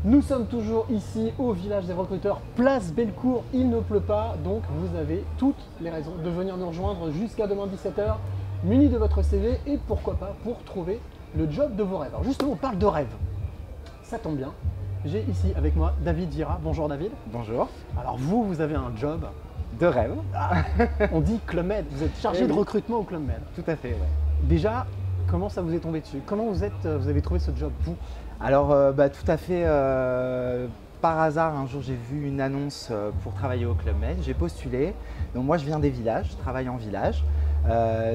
Nous sommes toujours ici au village des recruteurs, place Bellecour, il ne pleut pas, donc vous avez toutes les raisons de venir nous rejoindre jusqu'à demain 17h, muni de votre CV et pourquoi pas pour trouver le job de vos rêves. Alors justement, on parle de rêve, ça tombe bien, j'ai ici avec moi David Gira. Bonjour David. Bonjour. Alors vous avez un job de rêve. On dit Club Med, vous êtes chargé de recrutement au Club Med. Tout à fait, ouais. Déjà, comment ça vous est tombé dessus? Comment vous avez trouvé ce job, vous? Alors, tout à fait, par hasard, un jour j'ai vu une annonce pour travailler au Club Med, j'ai postulé. Donc moi je viens des villages, je travaille en village.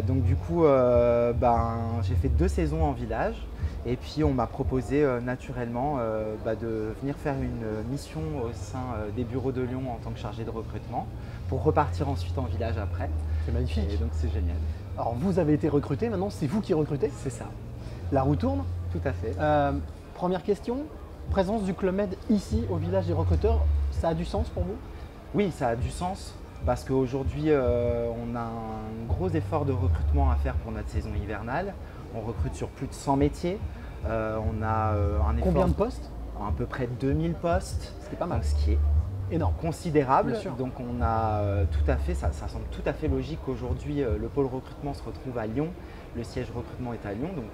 Donc du coup, j'ai fait 2 saisons en village. Et puis on m'a proposé naturellement de venir faire une mission au sein des bureaux de Lyon en tant que chargé de recrutement pour repartir ensuite en village après. C'est magnifique. Et donc c'est génial. Alors vous avez été recruté, maintenant c'est vous qui recrutez? C'est ça. La roue tourne? Tout à fait. Première question, présence du Club Med ici au village des recruteurs, ça a du sens pour vous? Oui, ça a du sens parce qu'aujourd'hui on a un gros effort de recrutement à faire pour notre saison hivernale. On recrute sur plus de 100 métiers. On a un effort… Combien de postes? À peu près 2000 postes. Ce qui est pas mal. Ce qui est énorme. Considérable. Bien sûr. Donc on a tout à fait, ça semble tout à fait logique qu'aujourd'hui le pôle recrutement se retrouve à Lyon. Le siège recrutement est à Lyon. Donc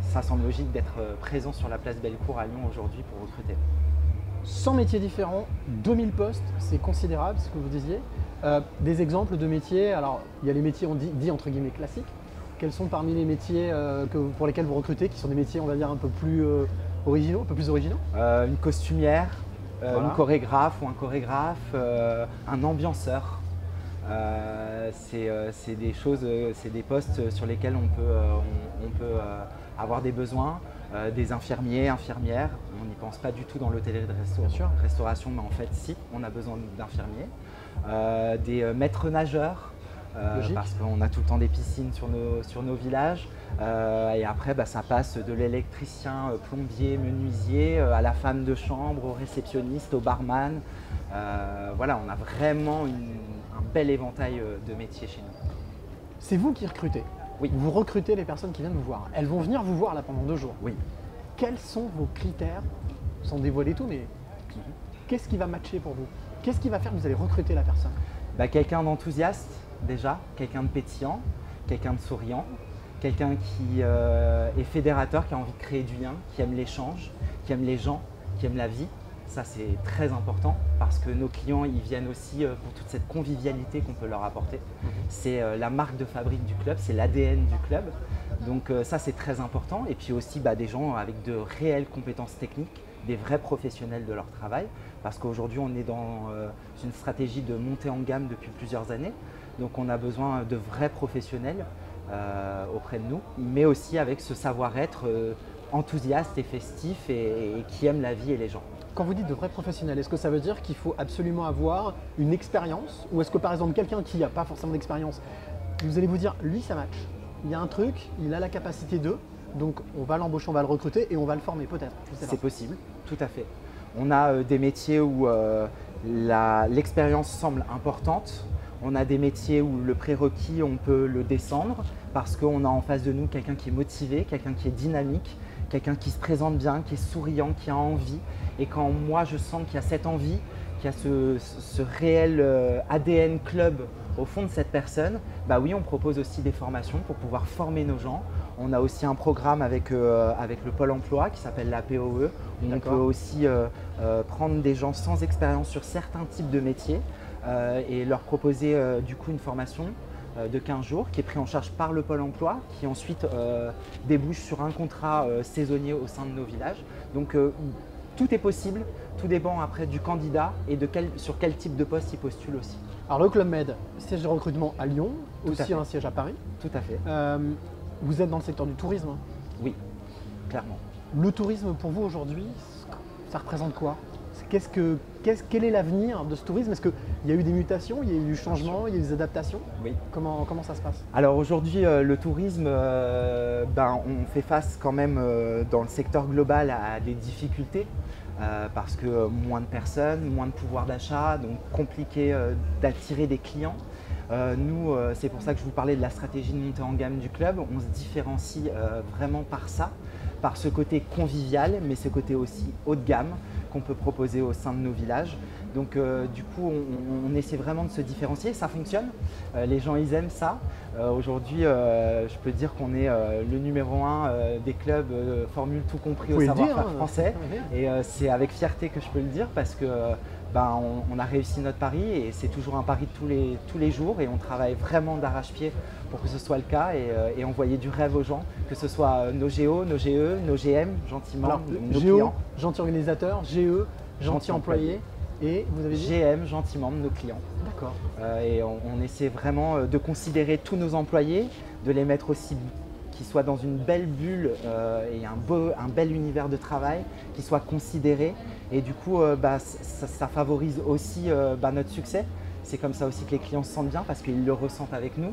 ça semble logique d'être présent sur la place Bellecour à Lyon aujourd'hui pour recruter. 100 métiers différents, 2000 postes, c'est considérable, ce que vous disiez. Des exemples de métiers, alors il y a les métiers on dit entre guillemets classiques. Quels sont parmi les métiers pour lesquels vous recrutez, qui sont des métiers on va dire un peu plus originaux, Une costumière, voilà. Une chorégraphe ou un chorégraphe, un ambianceur. C'est des choses, c'est des postes sur lesquels on peut avoir des besoins. Des infirmiers, infirmières, on n'y pense pas du tout dans l'hôtellerie de restauration, mais en fait si, on a besoin d'infirmiers. Des maîtres nageurs, parce qu'on a tout le temps des piscines sur nos villages. Et après, ça passe de l'électricien, plombier, menuisier, à la femme de chambre, au réceptionniste, au barman. Voilà, on a vraiment un bel éventail de métiers chez nous. C'est vous qui recrutez? Oui. Vous recrutez les personnes qui viennent vous voir. Elles vont venir vous voir là pendant 2 jours. Oui. Quels sont vos critères, sans dévoiler tout, mais qu'est-ce qui va matcher pour vous? Qu'est-ce qui va faire que vous allez recruter la personne? Quelqu'un d'enthousiaste déjà, quelqu'un de pétillant, quelqu'un de souriant, quelqu'un qui est fédérateur, qui a envie de créer du lien, qui aime l'échange, qui aime les gens, qui aime la vie. Ça, c'est très important parce que nos clients, ils viennent aussi pour toute cette convivialité qu'on peut leur apporter. C'est la marque de fabrique du club, c'est l'ADN du club. Donc ça, c'est très important. Et puis aussi des gens avec de réelles compétences techniques, des vrais professionnels de leur travail. Parce qu'aujourd'hui, on est dans une stratégie de montée en gamme depuis plusieurs années. Donc on a besoin de vrais professionnels auprès de nous, mais aussi avec ce savoir-être enthousiaste et festif et qui aime la vie et les gens. Quand vous dites de vrais professionnels, est-ce que ça veut dire qu'il faut absolument avoir une expérience? Ou est-ce que par exemple quelqu'un qui n'a pas forcément d'expérience, vous allez vous dire lui ça match, il y a un truc, il a la capacité de, donc on va l'embaucher, on va le recruter et on va le former peut-être? C'est possible, tout à fait. On a des métiers où l'expérience semble importante. On a des métiers où le prérequis, on peut le descendre parce qu'on a en face de nous quelqu'un qui est motivé, quelqu'un qui est dynamique, quelqu'un qui se présente bien, qui est souriant, qui a envie. Et quand moi je sens qu'il y a cette envie, qu'il y a ce réel ADN club au fond de cette personne, oui, on propose aussi des formations pour pouvoir former nos gens. On a aussi un programme avec le Pôle emploi qui s'appelle la POE, où on peut aussi prendre des gens sans expérience sur certains types de métiers et leur proposer du coup une formation de 15 jours qui est pris en charge par le Pôle emploi, qui ensuite débouche sur un contrat saisonnier au sein de nos villages. Donc tout est possible, tout dépend après du candidat et sur quel type de poste il postule aussi. Alors le Club Med, siège de recrutement à Lyon, aussi un siège à Paris. Tout à fait. Vous êtes dans le secteur du tourisme? Oui, clairement. Le tourisme pour vous aujourd'hui, ça représente quoi? Quel est l'avenir de ce tourisme? Est-ce qu'il y a eu des mutations, il y a eu du changement, il y a eu des adaptations? Oui. Comment ça se passe? Alors aujourd'hui, le tourisme, on fait face quand même dans le secteur global à des difficultés parce que moins de personnes, moins de pouvoir d'achat, donc compliqué d'attirer des clients. Nous, c'est pour ça que je vous parlais de la stratégie de montée en gamme du club. On se différencie vraiment par ça. par ce côté convivial, mais ce côté aussi haut de gamme qu'on peut proposer au sein de nos villages. Donc du coup, on essaie vraiment de se différencier, ça fonctionne. Les gens, ils aiment ça. Aujourd'hui, je peux dire qu'on est le numéro 1 des clubs formule tout compris au savoir-faire français. Et c'est avec fierté que je peux le dire parce que on a réussi notre pari et c'est toujours un pari de tous les jours et on travaille vraiment d'arrache-pied pour que ce soit le cas et envoyer du rêve aux gens, que ce soit nos GO, nos GE, nos GM, gentiment, alors, nos GO, clients. gentil organisateur, GE, gentil employé. Et vous avez dit GM, gentil membre, nos clients. D'accord. Et on essaie vraiment de considérer tous nos employés, de les mettre aussi, qu'ils soient dans une belle bulle et un bel univers de travail, qu'ils soient considérés. Et du coup, ça favorise aussi notre succès. C'est comme ça aussi que les clients se sentent bien parce qu'ils le ressentent avec nous,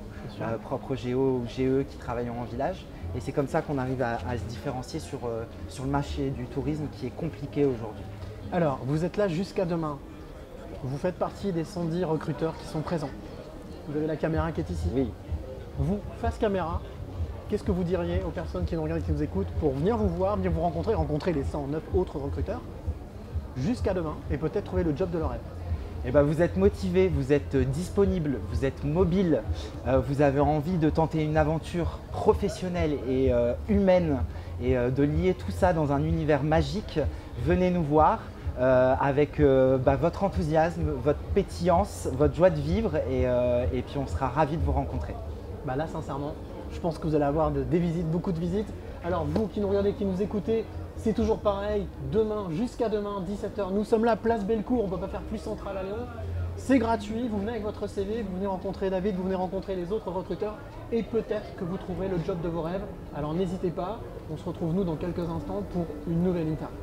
propres GO ou GE qui travaillent en village. Et c'est comme ça qu'on arrive à se différencier sur le marché du tourisme qui est compliqué aujourd'hui. Alors, vous êtes là jusqu'à demain. Vous faites partie des 110 recruteurs qui sont présents. Vous avez la caméra qui est ici. Oui. Vous, face caméra, qu'est-ce que vous diriez aux personnes qui nous regardent et qui nous écoutent pour venir vous voir, venir vous rencontrer les 109 autres recruteurs jusqu'à demain et peut-être trouver le job de leur rêve? Eh ben, vous êtes motivé, vous êtes disponible, vous êtes mobile, vous avez envie de tenter une aventure professionnelle et humaine et de lier tout ça dans un univers magique, venez nous voir avec votre enthousiasme, votre pétillance, votre joie de vivre et puis on sera ravis de vous rencontrer. Là, sincèrement, je pense que vous allez avoir des visites, beaucoup de visites. Alors vous qui nous regardez, qui nous écoutez, c'est toujours pareil, demain, jusqu'à demain, 17h, nous sommes là, place Bellecour, on ne peut pas faire plus central à Lyon. C'est gratuit, vous venez avec votre CV, vous venez rencontrer David, vous venez rencontrer les autres recruteurs et peut-être que vous trouverez le job de vos rêves. Alors n'hésitez pas, on se retrouve nous dans quelques instants pour une nouvelle interview.